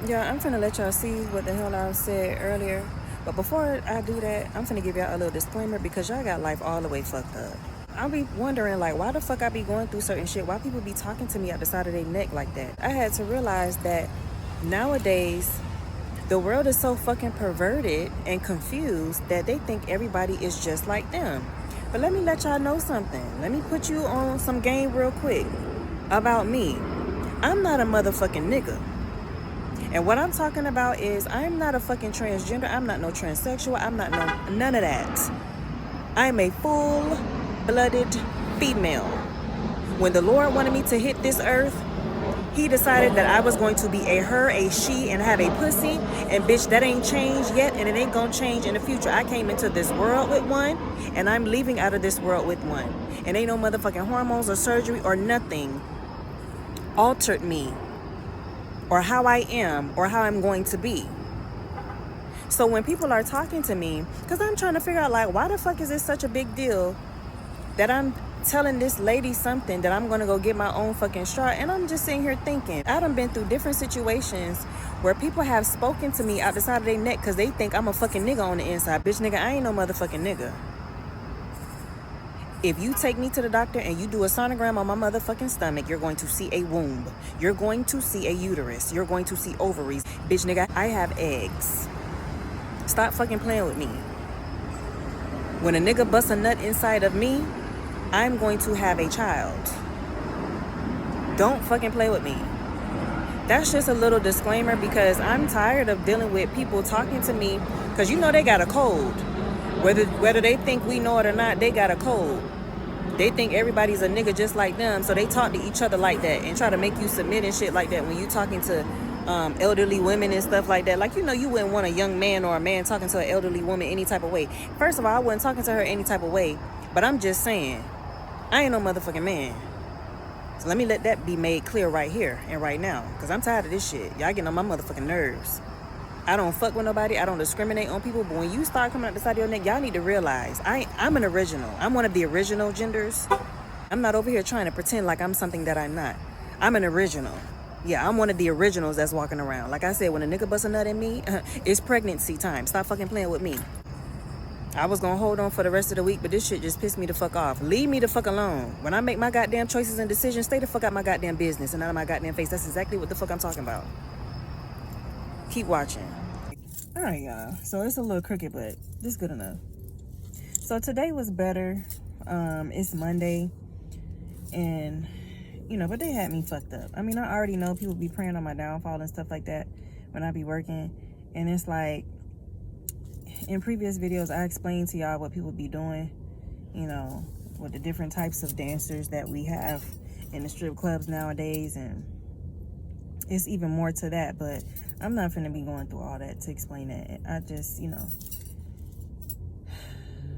Yeah, I'm finna let y'all see what the hell I said earlier. But before I do that, I'm finna give y'all a little disclaimer because y'all got life all the way fucked up. I'll be wondering, like, why the fuck I be going through certain shit? Why people be talking to me out the side of their neck like that? I had to realize that nowadays, the world is so fucking perverted and confused that they think everybody is just like them. But let me let y'all know something. Let me put you on some game real quick about me. I'm not a motherfucking nigga. And what I'm talking about is I'm not a fucking transgender. I'm not no transsexual. I'm not none of that. I'm a full-blooded female. When the Lord wanted me to hit this earth, he decided that I was going to be a her, a she, and have a pussy. And bitch, that ain't changed yet, and it ain't gonna change in the future. I came into this world with one, and I'm leaving out of this world with one. And ain't no motherfucking hormones or surgery or nothing altered me or how I am or how I'm going to be. So when people are talking to me, because I'm trying to figure out, like, why the fuck is this such a big deal that I'm telling this lady something that I'm going to go get my own fucking straw? And I'm just sitting here thinking, I done been through different situations where people have spoken to me out the side of their neck because they think I'm a fucking nigga on the inside. Bitch, nigga, I ain't no motherfucking nigga. If you take me to the doctor and you do a sonogram on my motherfucking stomach, you're going to see a womb. You're going to see a uterus. You're going to see ovaries. Bitch, nigga, I have eggs. Stop fucking playing with me. When a nigga busts a nut inside of me, I'm going to have a child. Don't fucking play with me. That's just a little disclaimer because I'm tired of dealing with people talking to me because you know they got a code. Whether they think we know it or not, they got a code. They think everybody's a nigga just like them, so they talk to each other like that and try to make you submit and shit like that when you talking to elderly women and stuff like that. Like, you know, you wouldn't want a young man or a man talking to an elderly woman any type of way. First of all, I wasn't talking to her any type of way, but I'm just saying, I ain't no motherfucking man. So let me let that be made clear right here and right now, because I'm tired of this shit. Y'all getting on my motherfucking nerves. I don't fuck with nobody. I don't discriminate on people. But when you start coming out the side of your neck, y'all need to realize I'm an original. I'm one of the original genders. I'm not over here trying to pretend like I'm something that I'm not. I'm an original. Yeah, I'm one of the originals that's walking around. Like I said, when a nigga busts a nut in me, it's pregnancy time. Stop fucking playing with me. I was gonna hold on for the rest of the week, but this shit just pissed me the fuck off. Leave me the fuck alone. When I make my goddamn choices and decisions, stay the fuck out my goddamn business and out of my goddamn face. That's exactly what the fuck I'm talking about. Keep watching. All right, y'all. So it's a little crooked, but this is good enough. So today was better. It's Monday, and but they had me fucked up. I mean, I already know people be praying on my downfall and stuff like that when I be working, and it's like in previous videos I explained to y'all what people be doing, with the different types of dancers that we have in the strip clubs nowadays, and it's even more to that, but I'm not finna be going through all that to explain that. I just,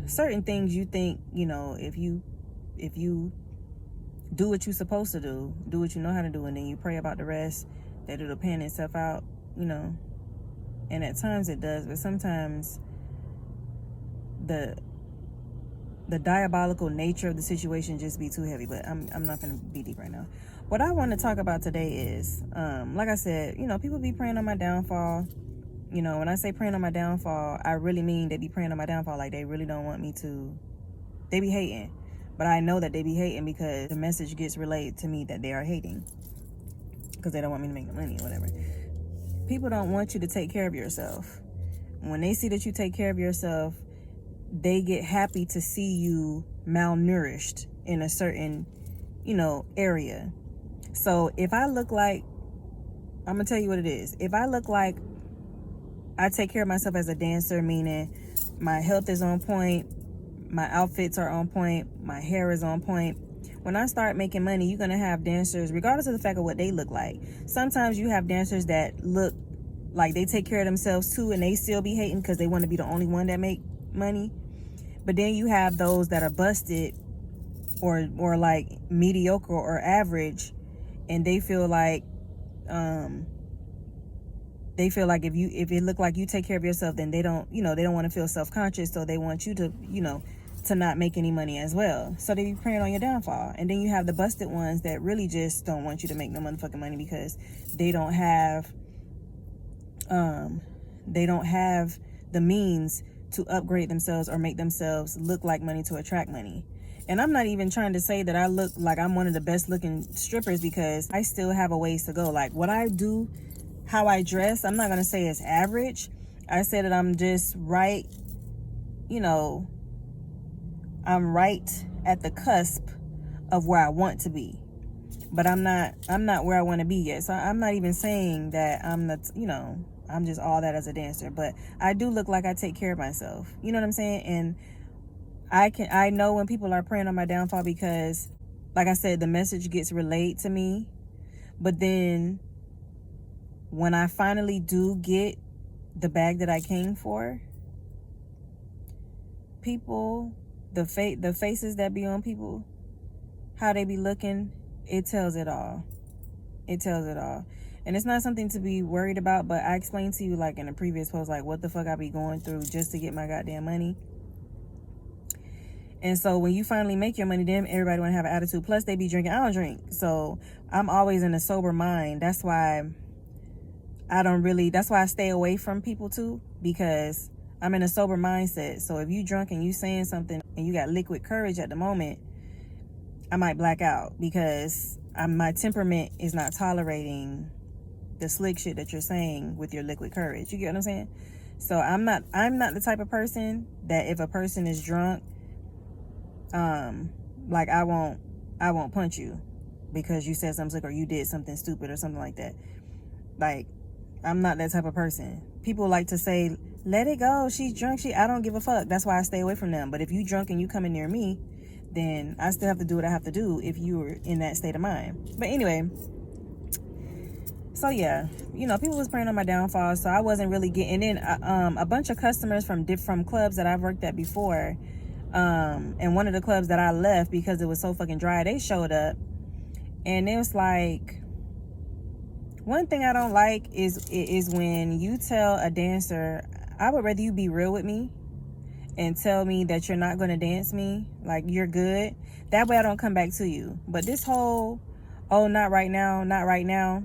certain things you think, if you do what you're supposed to do what you know how to do, and then you pray about the rest, that it'll pan itself out, and at times it does, but sometimes the diabolical nature of the situation just be too heavy. But I'm not gonna be deep right now. What I want to talk about today is, like I said, people be praying on my downfall. When I say praying on my downfall, I really mean they be praying on my downfall. Like, they really don't want me to. They be hating, but I know that they be hating because the message gets relayed to me that they are hating because they don't want me to make the money or whatever. People don't want you to take care of yourself. When they see that you take care of yourself, they get happy to see you malnourished in a certain, area. So if I look like, I'm gonna tell you what it is. If I look like I take care of myself as a dancer, meaning my health is on point, my outfits are on point, my hair is on point. When I start making money, you're gonna have dancers, regardless of the fact of what they look like. Sometimes you have dancers that look like they take care of themselves too, and they still be hating because they want to be the only one that make money. But then you have those that are busted or like mediocre or average, and they feel like if it look like you take care of yourself, then they don't want to feel self-conscious, so they want you to to not make any money as well. So they be praying on your downfall. And then you have the busted ones that really just don't want you to make no motherfucking money because they don't have They don't have the means to upgrade themselves or make themselves look like money to attract money. And I'm not even trying to say that I look like I'm one of the best looking strippers, because I still have a ways to go. Like what I do, how I dress, I'm not going to say it's average. I said that I'm just right, you know, I'm right at the cusp of where I want to be. But I'm not where I want to be yet. So I'm not even saying that I'm the, you know, I'm just all that as a dancer. But I do look like I take care of myself. You know what I'm saying? And I know when people are praying on my downfall, because like I said, the message gets relayed to me. But then when I finally do get the bag that I came for, people, the faces that be on people, how they be looking, it tells it all. It tells it all. And it's not something to be worried about, but I explained to you, like in a previous post, like what the fuck I be going through just to get my goddamn money. And so when you finally make your money, then everybody want to have an attitude. Plus they be drinking. I don't drink. So I'm always in a sober mind. That's why I stay away from people too, because I'm in a sober mindset. So if you drunk and you saying something and you got liquid courage at the moment, I might black out, because my temperament is not tolerating the slick shit that you're saying with your liquid courage. You get what I'm saying? So I'm not the type of person that if a person is drunk, like I won't punch you because you said something slick or you did something stupid or something like that. Like, I'm not that type of person. People like to say, let it go, she's drunk, I don't give a fuck. That's why I stay away from them. But if you drunk and you coming near me, then I still have to do what I have to do if you're in that state of mind. But anyway, so yeah, you know, people was praying on my downfall, so I wasn't really getting in. A bunch of customers from clubs that I've worked at before, and one of the clubs that I left because it was so fucking dry, they showed up, and it was like, one thing I don't like is when you tell a dancer, I would rather you be real with me and tell me that you're not going to dance me, like you're good. That way I don't come back to you. But this whole, oh, not right now, not right now,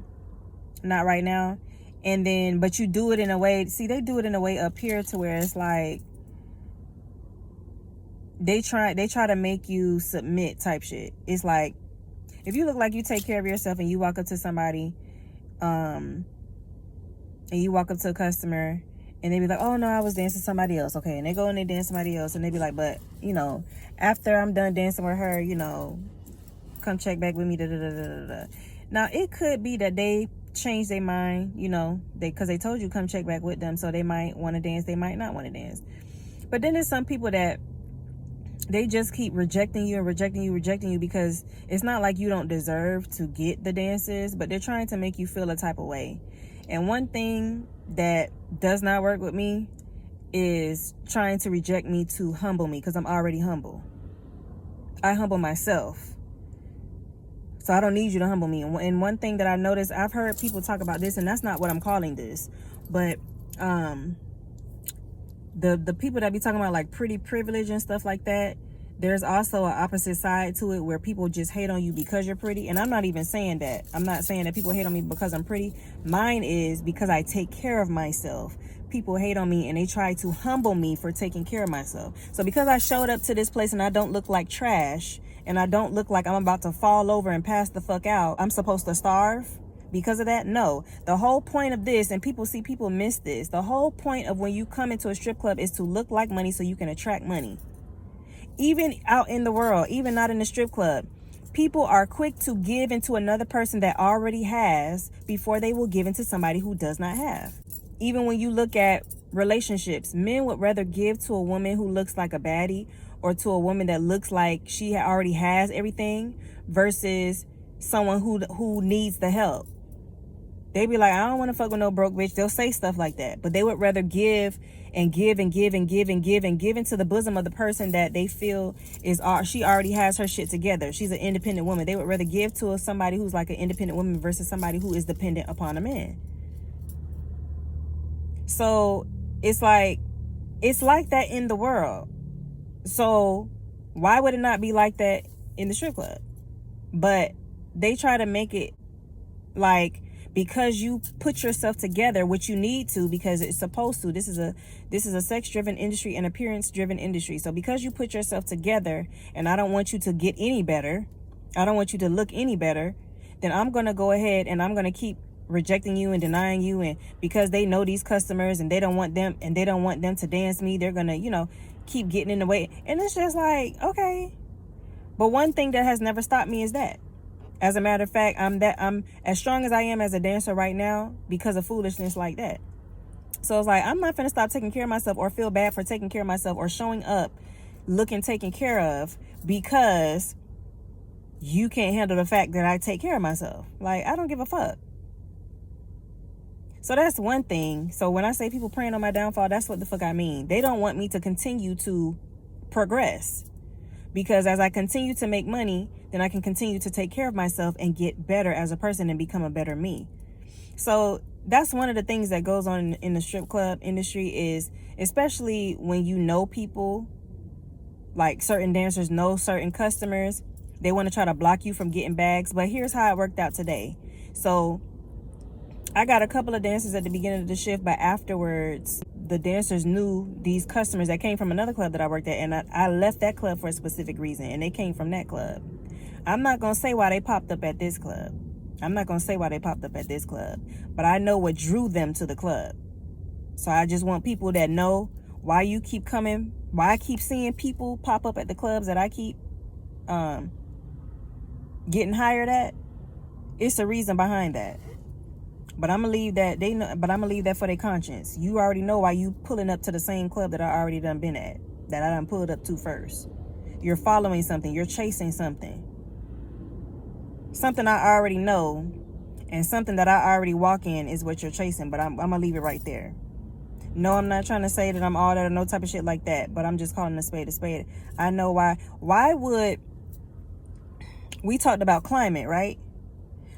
not right now. And then, but you do it in a way, see, they do it in a way up here to where it's like, they try to make you submit type shit. It's like, if you look like you take care of yourself and you walk up to somebody, and you walk up to a customer, and they be like, oh no, I was dancing somebody else. Okay, and they go and they dance somebody else, and they be like, but, you know, after I'm done dancing with her, you know, come check back with me, da da da da da. Now, it could be that they changed their mind, you know, because they told you come check back with them, so they might want to dance, they might not want to dance. But then there's some people that they just keep rejecting you and rejecting you because it's not like you don't deserve to get the dances, but they're trying to make you feel a type of way. And one thing that does not work with me is trying to reject me to humble me, because I'm already humble. I humble myself. So I don't need you to humble me. And one thing that I noticed, I've heard people talk about this, and that's not what I'm calling this, but the people that be talking about like pretty privilege and stuff like that, there's also an opposite side to it where people just hate on you because you're pretty. And I'm not even saying that. I'm not saying that people hate on me because I'm pretty. Mine is because I take care of myself. People hate on me and they try to humble me for taking care of myself. So because I showed up to this place and I don't look like trash, and I don't look like I'm about to fall over and pass the fuck out, I'm supposed to starve because of that? No. The whole point of this, and people miss this, the whole point of when you come into a strip club is to look like money so you can attract money. Even out in the world, even not in the strip club, people are quick to give into another person that already has before they will give into somebody who does not have. Even when you look at relationships, men would rather give to a woman who looks like a baddie or to a woman that looks like she already has everything versus someone who needs the help. They be like, I don't want to fuck with no broke bitch. They'll say stuff like that. But they would rather give and give and give and give and give and give into the bosom of the person that they feel she already has her shit together. She's an independent woman. They would rather give to somebody who's like an independent woman versus somebody who is dependent upon a man. So it's like that in the world. So why would it not be like that in the strip club? But they try to make it like because you put yourself together, which you need to, because it's supposed to. This is a sex-driven industry and appearance-driven industry. So because you put yourself together, and I don't want you to get any better, I don't want you to look any better, then I'm going to go ahead and I'm going to keep rejecting you and denying you. And because they know these customers and they don't want them to dance me, they're going to, keep getting in the way. And it's just like, okay. But one thing that has never stopped me is that. As a matter of fact, I'm as strong as I am as a dancer right now because of foolishness like that. So it's like, I'm not going to stop taking care of myself or feel bad for taking care of myself or showing up looking taken care of because you can't handle the fact that I take care of myself. Like, I don't give a fuck. So that's one thing. So when I say people praying on my downfall, that's what the fuck I mean. They don't want me to continue to progress. Because as I continue to make money, then I can continue to take care of myself and get better as a person and become a better me. So that's one of the things that goes on in the strip club industry is, especially when you know people, like certain dancers know certain customers, they want to try to block you from getting bags. But here's how it worked out today. So I got a couple of dancers at the beginning of the shift, but afterwards, the dancers knew these customers that came from another club that I worked at, and I left that club for a specific reason, and they came from that club. I'm not going to say why they popped up at this club. But I know what drew them to the club. So I just want people that know why you keep coming, why I keep seeing people pop up at the clubs that I keep getting hired at. It's a reason behind that. But I'm gonna leave that for their conscience. You already know why you pulling up to the same club that I already done been at, that I done pulled up to first. You're following something, you're chasing something. Something I already know, and something that I already walk in is what you're chasing, but I'm gonna leave it right there. No, I'm not trying to say that I'm all that or no type of shit like that, but I'm just calling a spade a spade. I know why. Why would we talked about climate, right?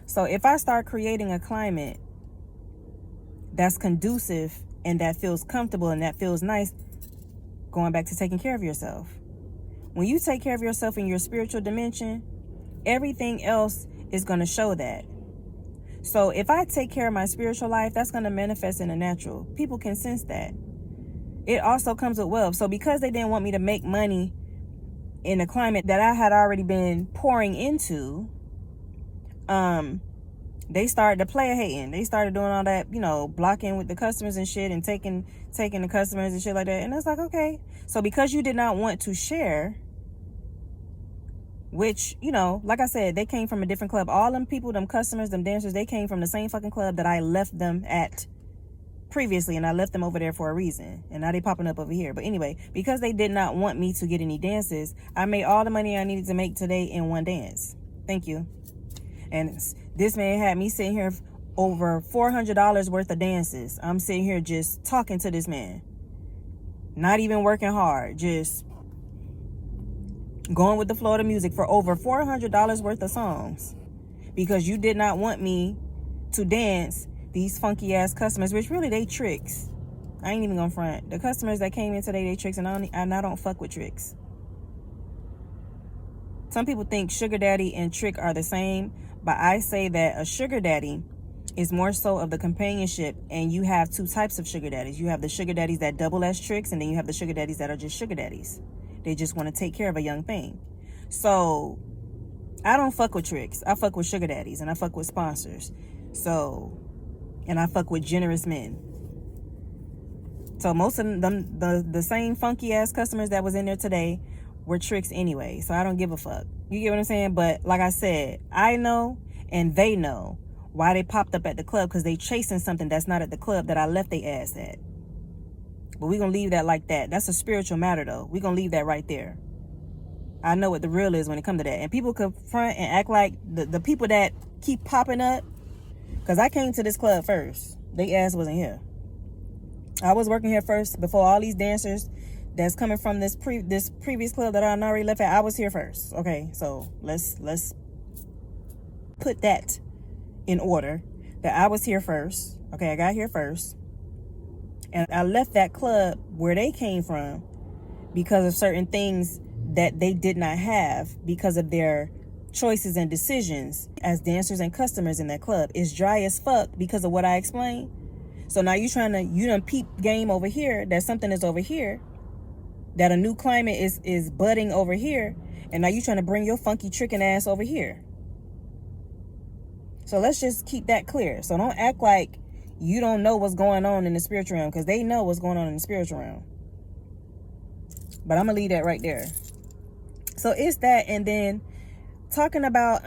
So if I start creating a climate that's conducive and that feels comfortable and that feels nice, going back to taking care of yourself. When you take care of yourself in your spiritual dimension, everything else is going to show that. So if I take care of my spiritual life, that's going to manifest in the natural. People can sense that. It also comes with wealth. So because they didn't want me to make money in a climate that I had already been pouring into, they started to play hating. They started doing all that, blocking with the customers and shit and taking the customers and shit like that. And it's like, okay. So because you did not want to share, which, like I said, they came from a different club. All them people, them customers, them dancers, they came from the same fucking club that I left them at previously. And I left them over there for a reason. And now they popping up over here. But anyway, because they did not want me to get any dances, I made all the money I needed to make today in one dance. Thank you. And this man had me sitting here over $400 worth of dances. I'm sitting here just talking to this man. Not even working hard. Just going with the flow of the music for over $400 worth of songs. Because you did not want me to dance these funky ass customers, which really they tricks. I ain't even gonna front. The customers that came in today, they tricks, and I don't fuck with tricks. Some people think sugar daddy and trick are the same. But I say that a sugar daddy is more so of the companionship, and you have two types of sugar daddies. You have the sugar daddies that double as tricks, and then you have the sugar daddies that are just sugar daddies. They just want to take care of a young thing. So I don't fuck with tricks. I fuck with sugar daddies, and I fuck with sponsors. So, and I fuck with generous men. So most of them, the same funky ass customers that was in there today were tricks anyway. So I don't give a fuck. You get what I'm saying? But like I said, I know and they know why they popped up at the club, because they chasing something that's not at the club that I left their ass at. But we're going to leave that like that. That's a spiritual matter, though. We're going to leave that right there. I know what the real is when it comes to that. And people confront and act like the people that keep popping up, because I came to this club first. They ass wasn't here. I was working here first before all these dancers that's coming from this previous club that I already left at. I was here first. Okay, so let's put that in order, that I was here first. Okay, I got here first. And I left that club where they came from because of certain things that they did not have, because of their choices and decisions as dancers and customers in that club is dry as fuck because of what I explained. So now you done peep game over here, that something is over here, that a new climate is budding over here, and now you trying to bring your funky tricking ass over here. So let's just keep that clear. So don't act like you don't know what's going on in the spiritual realm, because they know what's going on in the spiritual realm. But I'm gonna leave that right there. So it's that. And then talking about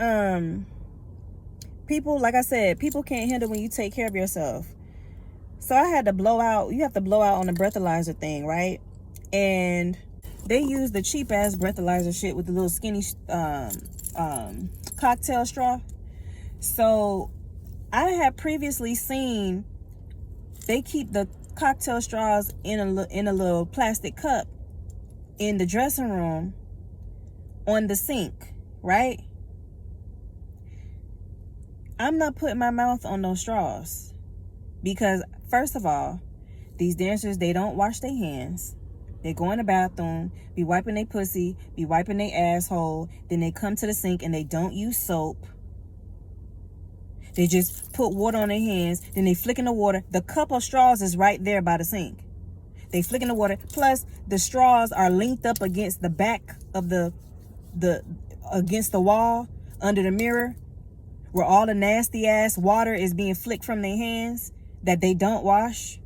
people, like I said, people can't handle when you take care of yourself. So I had to blow out. You have to blow out on the breathalyzer thing, right? And they use the cheap ass breathalyzer shit with the little skinny cocktail straw. So I had previously seen they keep the cocktail straws in a little plastic cup in the dressing room on the sink, right? I'm not putting my mouth on those straws because, first of all, these dancers, they don't wash their hands. They go in the bathroom, be wiping their pussy, be wiping their asshole, then they come to the sink and they don't use soap. They just put water on their hands, then they flick in the water. The cup of straws is right there by the sink. They flick in the water. Plus, the straws are linked up against the back of against the wall under the mirror, where all the nasty ass water is being flicked from their hands that they don't wash.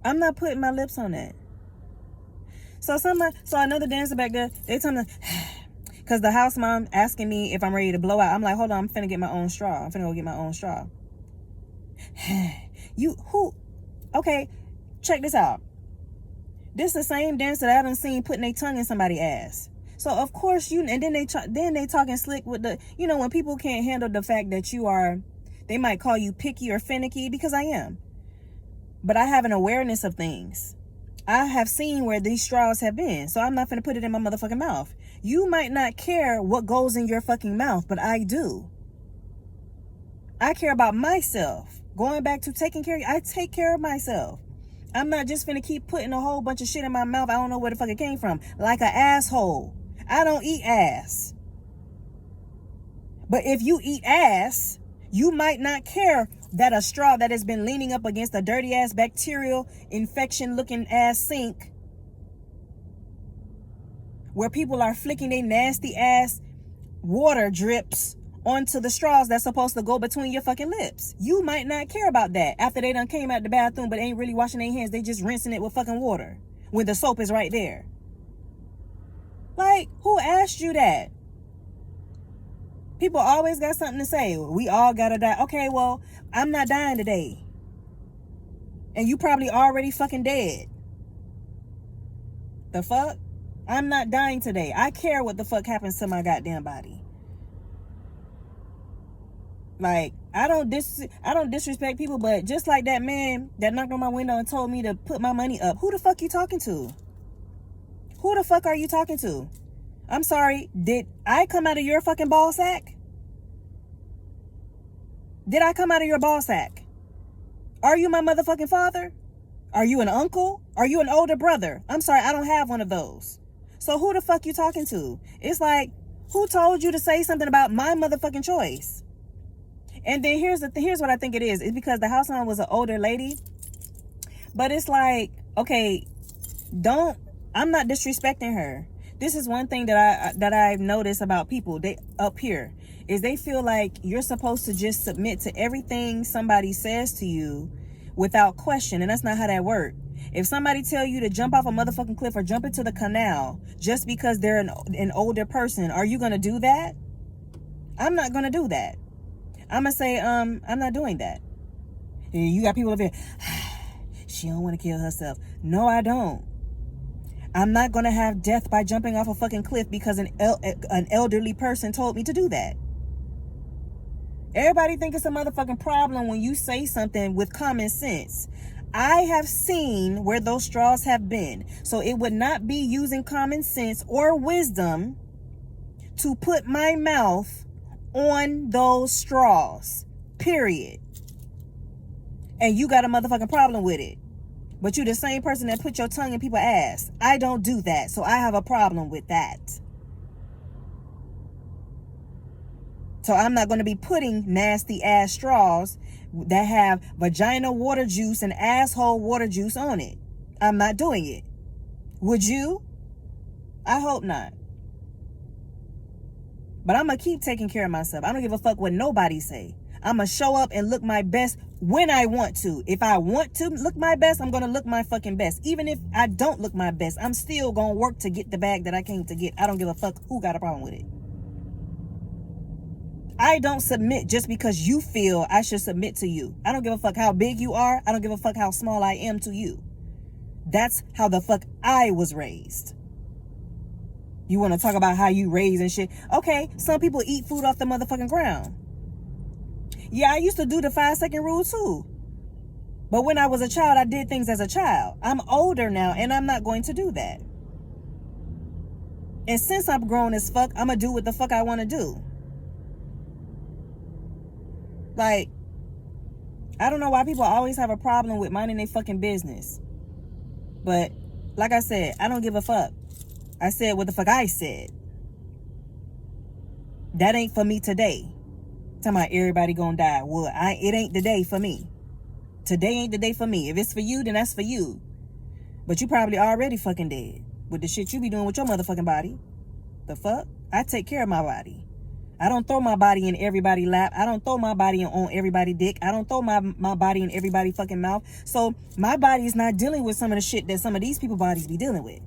I'm not putting my lips on that. So another dancer back there, they tell me, because the house mom asking me if I'm ready to blow out. I'm like, hold on, I'm finna get my own straw. I'm finna go get my own straw. Okay, check this out. This the same dancer that I done seen putting their tongue in somebody's ass. So of course and then they talking slick with the, when people can't handle the fact that they might call you picky or finicky, because I am. But I have an awareness of things. I have seen where these straws have been, so I'm not finna put it in my motherfucking mouth. You might not care what goes in your fucking mouth, but I do. I care about myself. Going back to taking care of, I take care of myself. I'm not just finna keep putting a whole bunch of shit in my mouth. I don't know where the fuck it came from. Like an asshole. I don't eat ass. But if you eat ass, you might not care that a straw that has been leaning up against a dirty ass bacterial infection looking ass sink, where people are flicking their nasty ass water drips onto the straws that's supposed to go between your fucking lips. You might not care about that after they done came out the bathroom but ain't really washing their hands. They just rinsing it with fucking water when the soap is right there. Like, who asked you that? People always got something to say. We all gotta die. Okay, well, I'm not dying today. And you probably already fucking dead. The fuck? I'm not dying today. I care what the fuck happens to my goddamn body. Like, I don't disrespect people, but just like that man that knocked on my window and told me to put my money up. Who the fuck you talking to? Who the fuck are you talking to? I'm sorry, did I come out of your fucking ball sack? Did I come out of your ball sack? Are you my motherfucking father? Are you an uncle? Are you an older brother? I'm sorry, I don't have one of those. So who the fuck you talking to? It's like, who told you to say something about my motherfucking choice? And then here's what I think it is. It's because the house mom was an older lady. But it's like, okay, I'm not disrespecting her. This is one thing that I've noticed about people. They up here is they feel like you're supposed to just submit to everything somebody says to you without question, and that's not how that works. If somebody tell you to jump off a motherfucking cliff or jump into the canal just because they're an older person, are you gonna do that? I'm not gonna do that. I'm gonna say I'm not doing that. And you got people up here. She don't want to kill herself. No, I don't. I'm not going to have death by jumping off a fucking cliff because an elderly person told me to do that. Everybody think it's a motherfucking problem when you say something with common sense. I have seen where those straws have been. So it would not be using common sense or wisdom to put my mouth on those straws. Period. And you got a motherfucking problem with it. But you the same person that put your tongue in people's ass. I don't do that. So I have a problem with that. So I'm not going to be putting nasty ass straws that have vagina water juice and asshole water juice on it. I'm not doing it. Would you? I hope not. But I'm going to keep taking care of myself. I don't give a fuck what nobody say. I'm going to show up and look my best when I want to. If I want to look my best, I'm going to look my fucking best. Even if I don't look my best, I'm still going to work to get the bag that I came to get. I don't give a fuck who got a problem with it. I don't submit just because you feel I should submit to you. I don't give a fuck how big you are. I don't give a fuck how small I am to you. That's how the fuck I was raised. You want to talk about how you raised and shit? Okay, some people eat food off the motherfucking ground. Yeah, I used to do the 5-second rule too. But when I was a child, I did things as a child. I'm older now and I'm not going to do that. And since I'm grown as fuck, I'm going to do what the fuck I want to do. Like, I don't know why people always have a problem with minding their fucking business. But, like I said, I don't give a fuck. I said what the fuck I said. That ain't for me today. Talking about everybody gonna die. Well, it ain't the day for me. Today ain't the day for me. If it's for you, then that's for you. But you probably already fucking dead with the shit you be doing with your motherfucking body. The fuck? I take care of my body. I don't throw my body in everybody's lap. I don't throw my body on everybody's dick. I don't throw my body in everybody's fucking mouth. So my body is not dealing with some of the shit that some of these people's bodies be dealing with.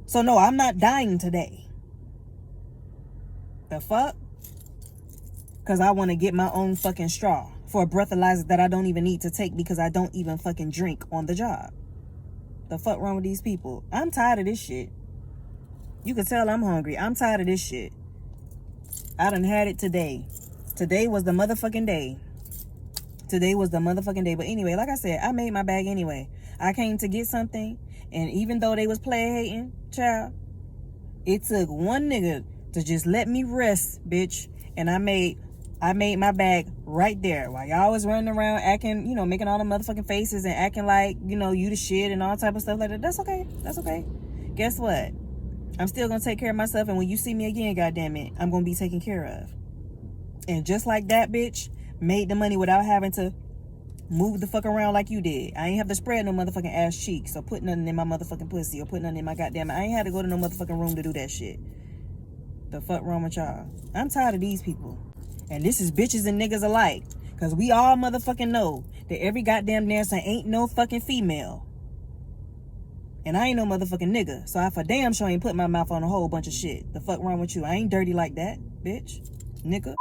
So no, I'm not dying today. The fuck? Because I want to get my own fucking straw for a breathalyzer that I don't even need to take because I don't even fucking drink on the job. The fuck wrong with these people? I'm tired of this shit. You can tell I'm hungry. I'm tired of this shit. I done had it today. Today was the motherfucking day. Today was the motherfucking day. But anyway, like I said, I made my bag anyway. I came to get something, and even though they was player hating, child, it took one nigga to just let me rest, bitch. And I made my bag right there while y'all was running around acting, making all the motherfucking faces and acting like, you the shit and all type of stuff like that. That's okay. That's okay. Guess what? I'm still going to take care of myself. And when you see me again, goddammit, I'm going to be taken care of. And just like that, bitch, made the money without having to move the fuck around like you did. I ain't have to spread no motherfucking ass cheeks or put nothing in my motherfucking pussy or put nothing in my goddamn... I ain't had to go to no motherfucking room to do that shit. The fuck wrong with y'all? I'm tired of these people. And this is bitches and niggas alike. Because we all motherfucking know that every goddamn dancer ain't no fucking female. And I ain't no motherfucking nigga. So I for damn sure ain't put my mouth on a whole bunch of shit. The fuck wrong with you? I ain't dirty like that, bitch. Nigga.